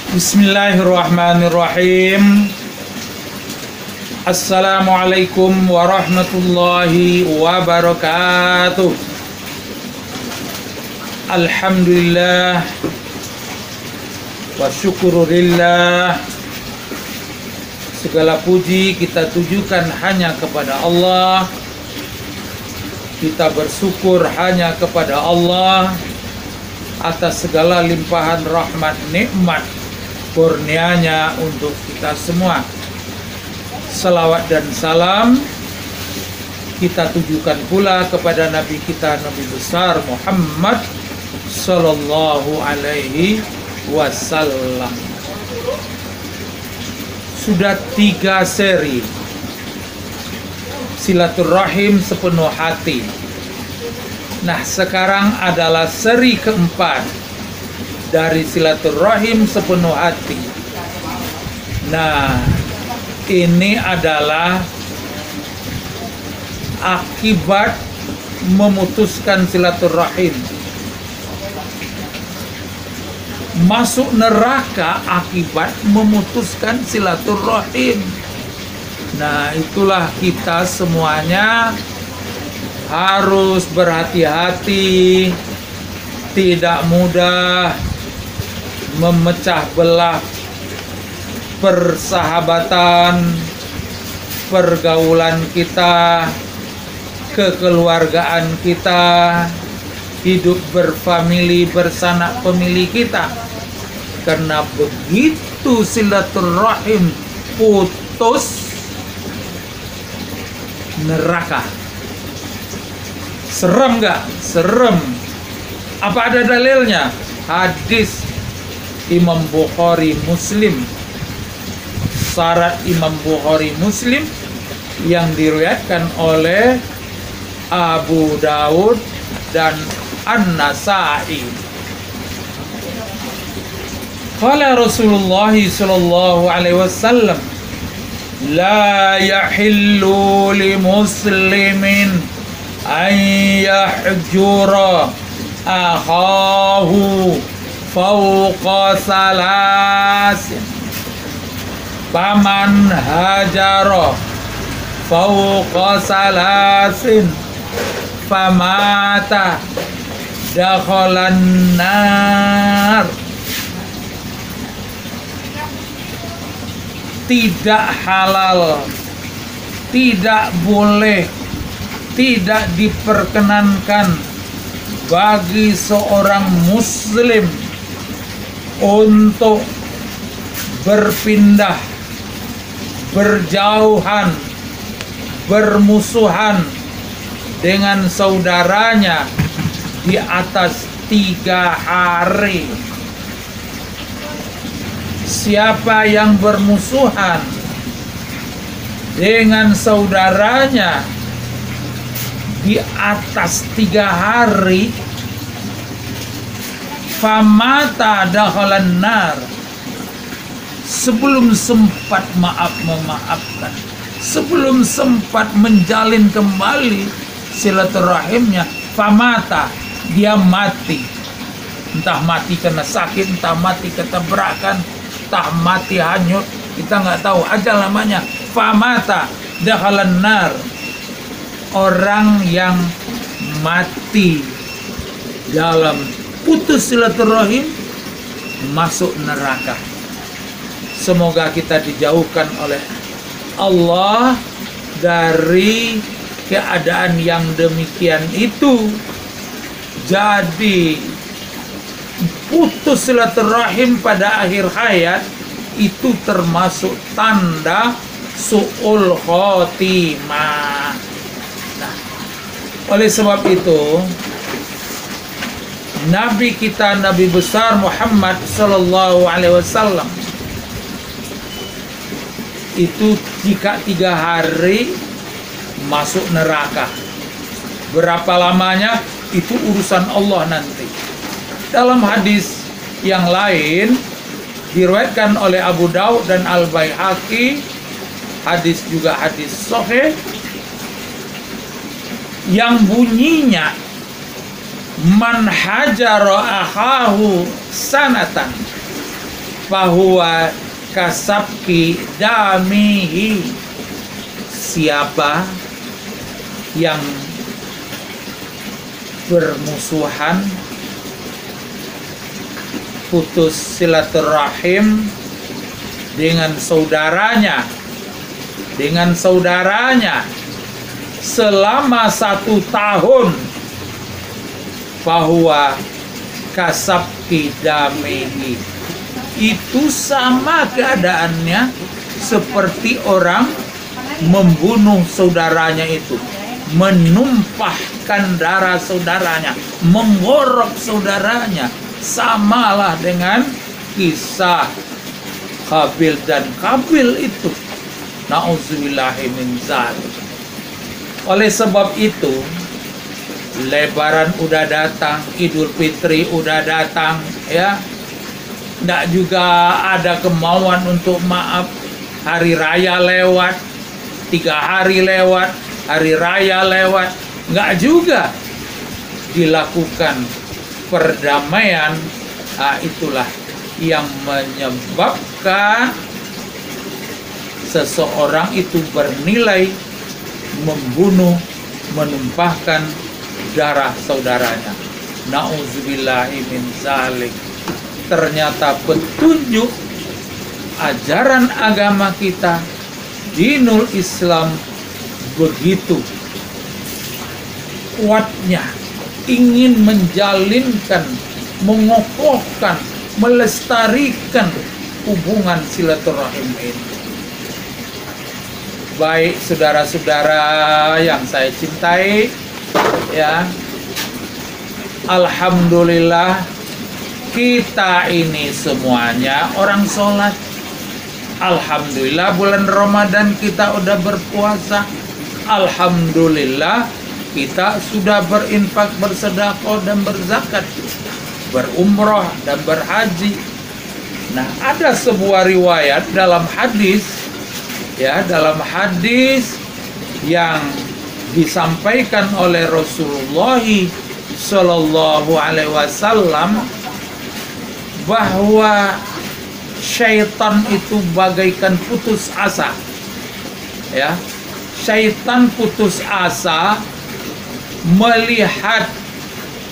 Bismillahirrahmanirrahim. Assalamualaikum warahmatullahi wabarakatuh. Alhamdulillah wa syukurillah. Segala puji kita tujukan hanya kepada Allah. Kita bersyukur hanya kepada Allah atas segala limpahan rahmat nikmat kurnianya untuk kita semua. Salawat dan salam kita tujukan pula kepada Nabi kita, Nabi besar Muhammad Sallallahu Alaihi Wasallam. Sudah 3 seri silaturahim sepenuh hati. Nah, sekarang adalah seri keempat dari silaturahim sepenuh hati. Nah, ini adalah akibat memutuskan silaturahim. Masuk neraka akibat memutuskan silaturahim. Nah, itulah kita semuanya harus berhati-hati, tidak mudah memecah belah persahabatan, pergaulan kita, kekeluargaan kita, hidup berfamili bersanak famili kita. Karena begitu silaturahim putus, neraka. Serem gak? Serem. Apa ada dalilnya? Hadis Imam Bukhari Muslim. Syarat Imam Bukhari Muslim yang diriwayatkan oleh Abu Daud dan An-Nasa'i. Qala Rasulullah sallallahu alaihi wasallam, la yahillu li muslimin an yahjura akhahu fawqa salasin faman hajara fawqa salasin famata dakhalan nar. Tidak halal, tidak boleh, tidak diperkenankan bagi seorang muslim untuk berpindah, berjauhan, bermusuhan dengan saudaranya di atas 3 hari. Siapa yang bermusuhan dengan saudaranya di atas 3 hari, famata dakhalan nar, sebelum sempat memaafkan, sebelum sempat menjalin kembali silaturahimnya, famata, dia mati. Entah mati karena sakit, entah mati ketabrakan, entah mati hanyut, kita nggak tahu, ajal namanya. Famata dakhalan nar, orang yang mati dalam putus silaturahim masuk neraka. Semoga kita dijauhkan oleh Allah dari keadaan yang demikian itu. Jadi putus silaturahim pada akhir hayat itu termasuk tanda su'ul khotimah. Nah, oleh sebab itu Nabi kita, Nabi besar Muhammad Sallallahu Alaihi Wasallam itu jika 3 hari masuk neraka. Berapa lamanya itu urusan Allah nanti. Dalam hadis yang lain diriwayatkan oleh Abu Daud dan Al-Baihaqi, hadis juga hadis sahih yang bunyinya man hajara akhahu sanatan fahuwa kasabki damihi. Siapa yang bermusuhan, putus silaturahim dengan saudaranya selama 1 tahun, bahwa kasabki damihi, itu sama keadaannya seperti orang membunuh saudaranya itu, menumpahkan darah saudaranya, menggorok saudaranya. Samalah dengan kisah Habil dan Qabil itu. Na'udzubillahi min dzalik. Oleh sebab itu, Lebaran udah datang, Idul Fitri udah datang, ya. Nggak juga ada kemauan untuk maaf. Hari raya lewat, 3 hari lewat, hari raya lewat, nggak juga dilakukan perdamaian. Itulah yang menyebabkan seseorang itu bernilai membunuh, menumpahkan darah saudaranya. Na'udzubillahi min dzalik. Ternyata petunjuk ajaran agama kita, dinul Islam, begitu kuatnya ingin menjalinkan, mengokohkan, melestarikan hubungan silaturahim ini. Baik saudara-saudara yang saya cintai, ya, alhamdulillah kita ini semuanya orang sholat. Alhamdulillah bulan Ramadan kita udah berpuasa. Alhamdulillah kita sudah berinfak, bersedekah dan berzakat, berumrah dan berhaji. Nah, ada sebuah riwayat dalam hadis, ya, dalam hadis yang disampaikan oleh Rasulullah Shallallahu Alaihi Wasallam, bahwa syaitan itu bagaikan putus asa, ya. Syaitan putus asa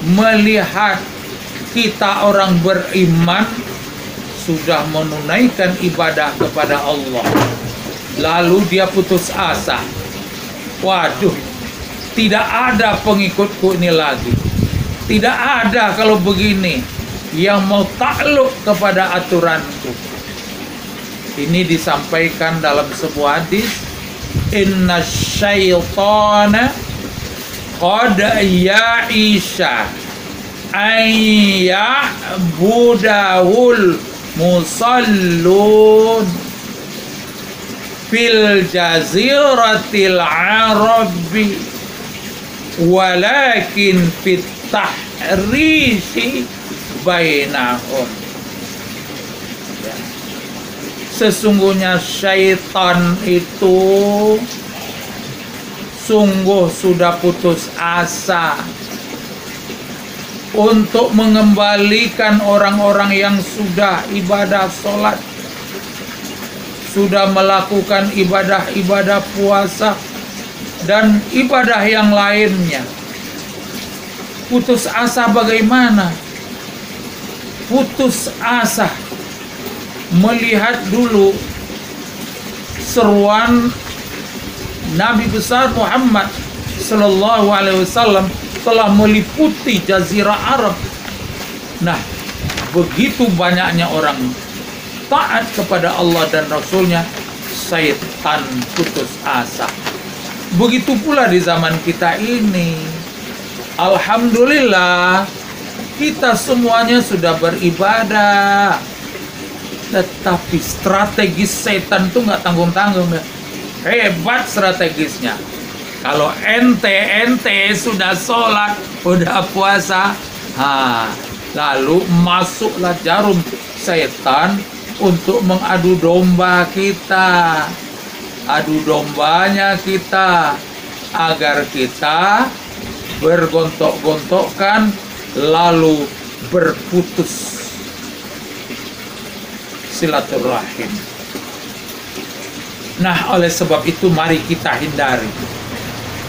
melihat kita orang beriman sudah menunaikan ibadah kepada Allah, lalu dia putus asa. Waduh, tidak ada pengikutku ini lagi, tidak ada kalau begini yang mau takluk kepada aturanku. Ini disampaikan dalam sebuah hadis, inna syaitana qad ya'isha ayya'budahul musallun fil jaziratil arabi walakin fit tahrishi bainahum. Sesungguhnya syaitan itu sungguh sudah putus asa untuk mengembalikan orang-orang yang sudah ibadah sholat, sudah melakukan ibadah-ibadah puasa dan ibadah yang lainnya. Putus asa bagaimana? Putus asa melihat dulu seruan Nabi besar Muhammad Sallallahu Alaihi Wasallam telah meliputi Jazirah Arab. Nah, begitu banyaknya orang taat kepada Allah dan Rasulnya, syaitan putus asa. Begitu pula di zaman kita ini. Alhamdulillah, kita semuanya sudah beribadah, tetapi strategis setan tuh nggak tanggung-tanggung, ya. Hebat strategisnya. Kalau ente sudah sholat, udah puasa, lalu masuklah jarum setan untuk mengadu domba kita, adu dombanya kita, agar kita bergontok-gontokkan lalu berputus silaturahim. Nah, oleh sebab itu mari kita hindari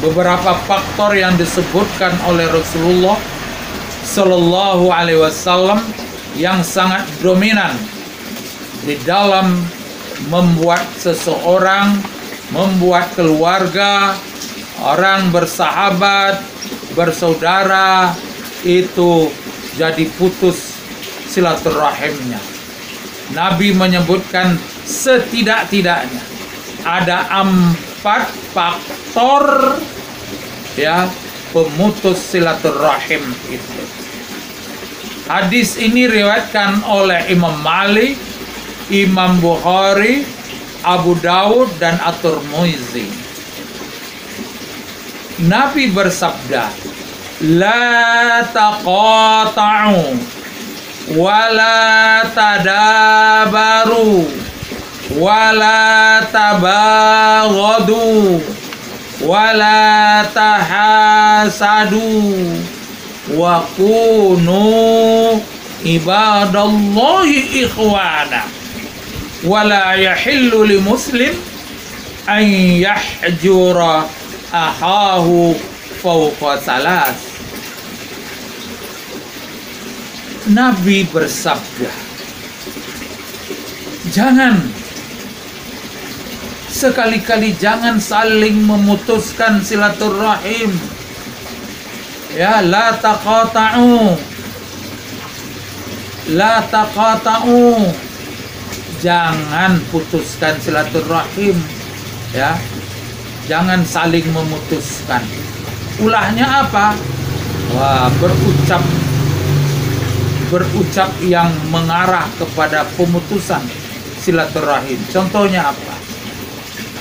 beberapa faktor yang disebutkan oleh Rasulullah Sallallahu Alaihi Wasallam yang sangat dominan di dalam membuat seseorang, membuat keluarga, orang bersahabat, bersaudara itu jadi putus silaturahimnya. Nabi menyebutkan setidak-tidaknya ada 4 faktor ya pemutus silaturahim itu. Hadis ini diriwayatkan oleh Imam Malik, Imam Bukhari, Abu Dawud dan At-Tirmidzi. Nabi bersabda, la taqata'u wa la tadabaru wa la tabaghadu wa la tahasadu wa kunu ibadallahi ikhwana wa la yahillu li muslim an yahjura ahahu fawqa salas. Nabi bersabda, jangan sekali-kali jangan saling memutuskan silaturahim. Ya, la taqata'u. La taqata'u. Jangan putuskan silaturahim. Ya. Jangan saling memutuskan. Ulahnya apa? Wah, berucap yang mengarah kepada pemutusan silaturahim. Contohnya apa?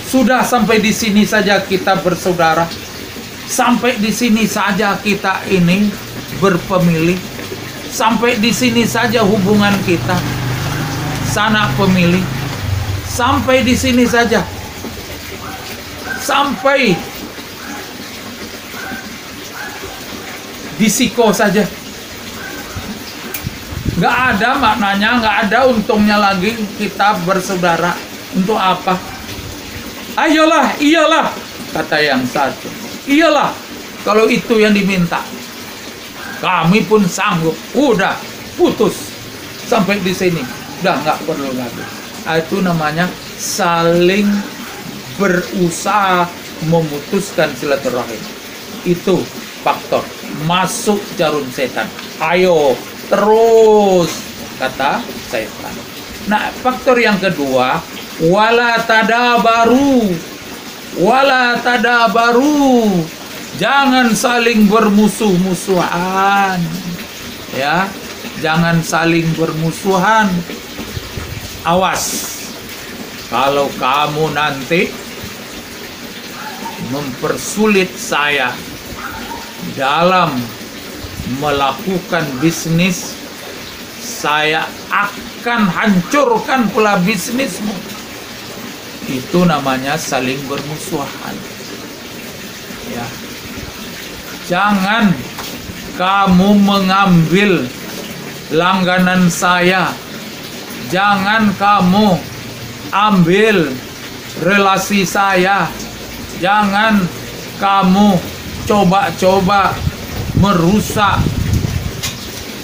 Sudah sampai di sini saja kita bersaudara. Sampai di sini saja kita ini berpemilih. Sampai di sini saja hubungan kita. Sanak pemilih. Sampai di sini saja. Sampai di siko saja. Nggak ada maknanya, nggak ada untungnya lagi kita bersaudara. Untuk apa? Ayolah, iyalah, kata yang satu. Iyalah, kalau itu yang diminta. Kami pun sanggup. Udah, putus. Sampai di sini. Udah nggak perlu lagi. Itu namanya saling berusaha memutuskan silaturahim. Itu faktor masuk jarum setan. Ayo terus, kata setan. Nah, faktor yang kedua, wala tadabaru. Wala tadabaru. Jangan saling bermusuh-musuhan. Ya, jangan saling bermusuhan. Awas. Kalau kamu nanti mempersulit saya dalam melakukan bisnis, saya akan hancurkan pula bisnismu. Itu namanya saling bermusuhan. Ya. Jangan kamu mengambil langganan saya. Jangan kamu ambil relasi saya. Jangan kamu coba-coba merusak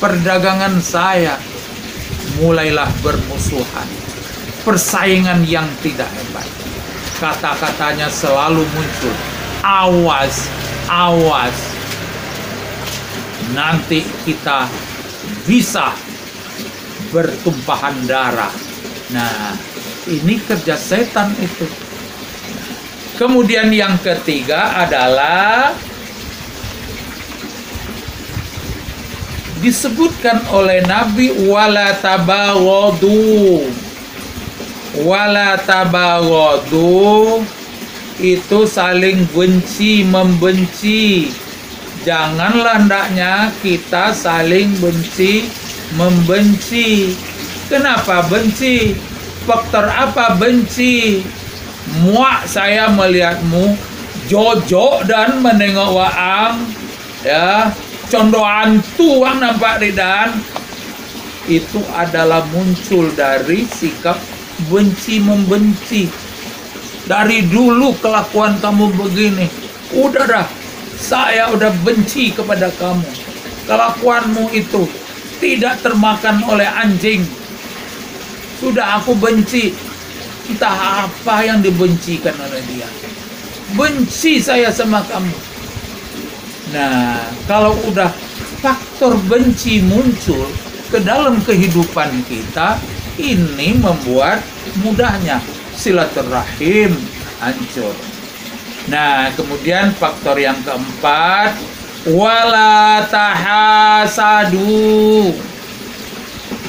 perdagangan saya. Mulailah bermusuhan. Persaingan yang tidak hebat. Kata-katanya selalu muncul. Awas, awas. Nanti kita bisa bertumpahan darah. Nah, ini kerja setan itu. Kemudian yang ketiga adalah disebutkan oleh Nabi wala tabaghadu. Wala tabaghadu itu saling benci membenci. Janganlah hendaknya kita saling benci membenci. Kenapa benci? Faktor apa benci? Muak saya melihatmu jojok dan menengok waang, ya, condohan tuang nampak di dan itu adalah muncul dari sikap benci membenci. Dari dulu kelakuan kamu begini, udah dah, saya udah benci kepada kamu. Kelakuanmu itu tidak termakan oleh anjing. Sudah aku benci. Entah apa yang dibencikan oleh dia. Benci saya sama kamu. Nah, kalau udah faktor benci muncul ke dalam kehidupan kita, ini membuat mudahnya silaturahim hancur. Nah, kemudian faktor yang keempat, wala tahasadu.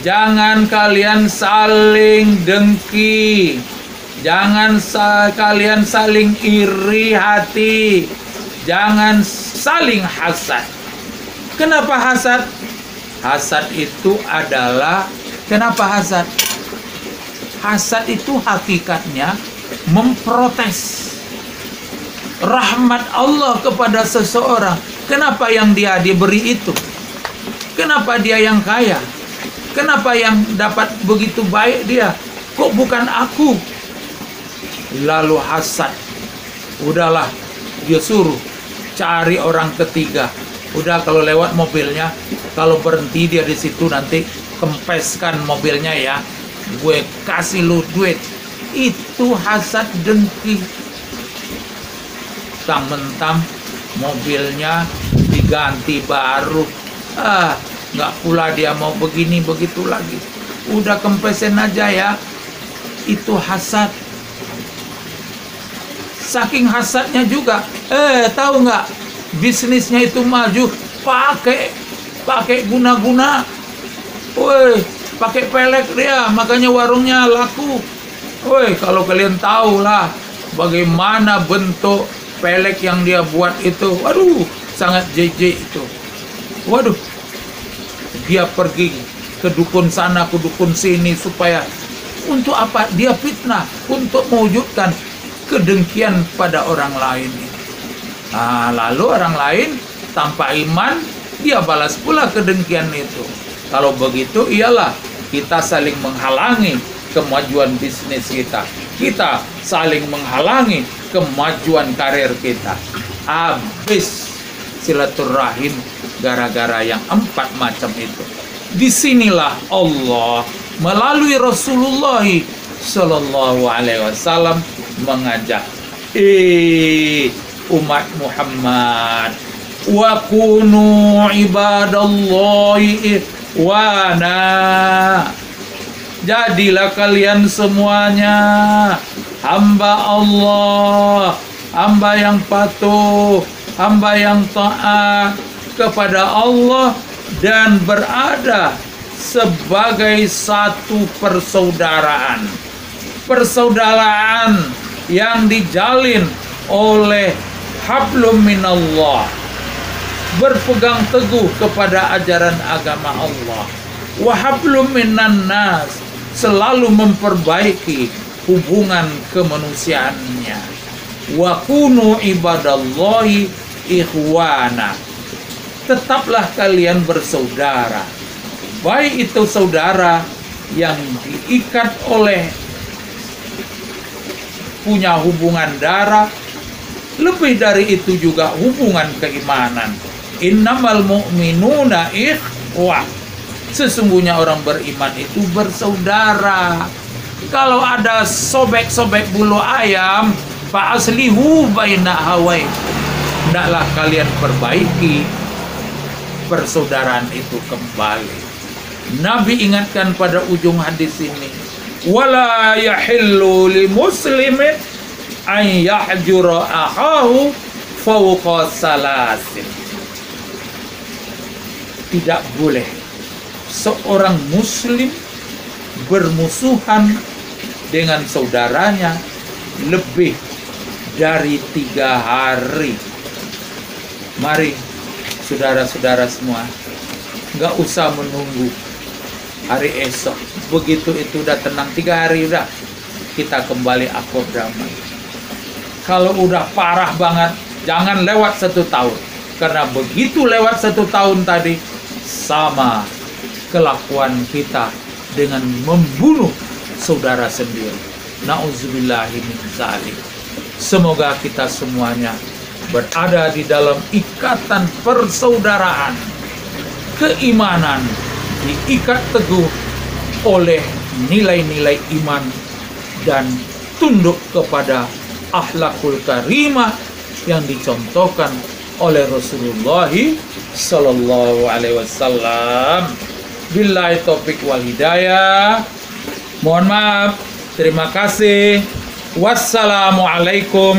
Jangan kalian saling dengki. Jangan kalian saling iri hati. Jangan saling hasad. Kenapa hasad? Hasad itu adalah, kenapa hasad? Hasad itu hakikatnya memprotes rahmat Allah kepada seseorang. Kenapa yang dia diberi itu? Kenapa dia yang kaya? Kenapa yang dapat begitu baik dia? Kok bukan aku? Lalu hasad. Udahlah, dia suruh cari orang ketiga. Udah, kalau lewat mobilnya, kalau berhenti dia di situ, nanti kempeskan mobilnya ya. Gue kasih lu duit. Itu hasad dengki. Mentang-mentang mobilnya diganti baru. Nggak pula dia mau begini begitu lagi. Udah kempesin aja ya. Itu hasad. Saking hasadnya juga, tahu nggak, bisnisnya itu maju pakai guna-guna. Woi, pakai pelek dia, makanya warungnya laku. Woi, kalau kalian tahu lah bagaimana bentuk pelek yang dia buat itu, waduh, sangat jijik itu. Waduh, dia pergi ke dukun sana, ke dukun sini, supaya untuk apa? Dia fitnah, untuk mewujudkan kedengkian pada orang lain. Nah, lalu orang lain tanpa iman, dia balas pula kedengkian itu. Kalau begitu, iyalah kita saling menghalangi kemajuan bisnis kita. Kita saling menghalangi kemajuan karir kita. Habis silaturahim gara-gara yang 4 macam itu. Disinilah Allah melalui Rasulullah Sallallahu Alaihi Wasallam mengajak, umat Muhammad, wa kunu ibadallahi ikhwana. Jadilah kalian semuanya hamba Allah, hamba yang patuh, hamba yang taat kepada Allah, dan berada sebagai satu persaudaraan. Persaudaraan yang dijalin oleh hablum minallah, berpegang teguh kepada ajaran agama Allah. Wa hablum minan nas, selalu memperbaiki hubungan kemanusiaannya. Wa kunu ibadallahi ikhwana, tetaplah kalian bersaudara. Baik itu saudara yang diikat oleh punya hubungan darah, lebih dari itu juga hubungan keimanan. Innamal mu'minuna ikhwah, sesungguhnya orang beriman itu bersaudara. Kalau ada sobek-sobek bulu ayam, fa aslihu baina hawai, hendaklah kalian perbaiki persaudaraan itu kembali. Nabi ingatkan pada ujung hadis ini, wala yahillu li muslimin an yahjura akhahu fawqa salasin. Tidak boleh seorang muslim bermusuhan dengan saudaranya lebih dari 3 hari. Mari saudara-saudara semua, nggak usah menunggu hari esok. Begitu itu udah tenang 3 hari, udah kita kembali akur damai. Kalau udah parah banget, jangan lewat 1 tahun, karena begitu lewat 1 tahun tadi, sama kelakuan kita dengan membunuh saudara sendiri. Nauzubillahi min dzalik. Semoga kita semuanya berada di dalam ikatan persaudaraan, keimanan, diikat teguh oleh nilai-nilai iman dan tunduk kepada akhlakul karimah yang dicontohkan oleh Rasulullah sallallahu alaihi wasallam. Billahi taufik wal hidayah. Mohon maaf. Terima kasih. Wassalamualaikum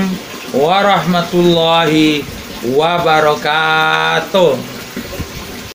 warahmatullahi wabarakatuh.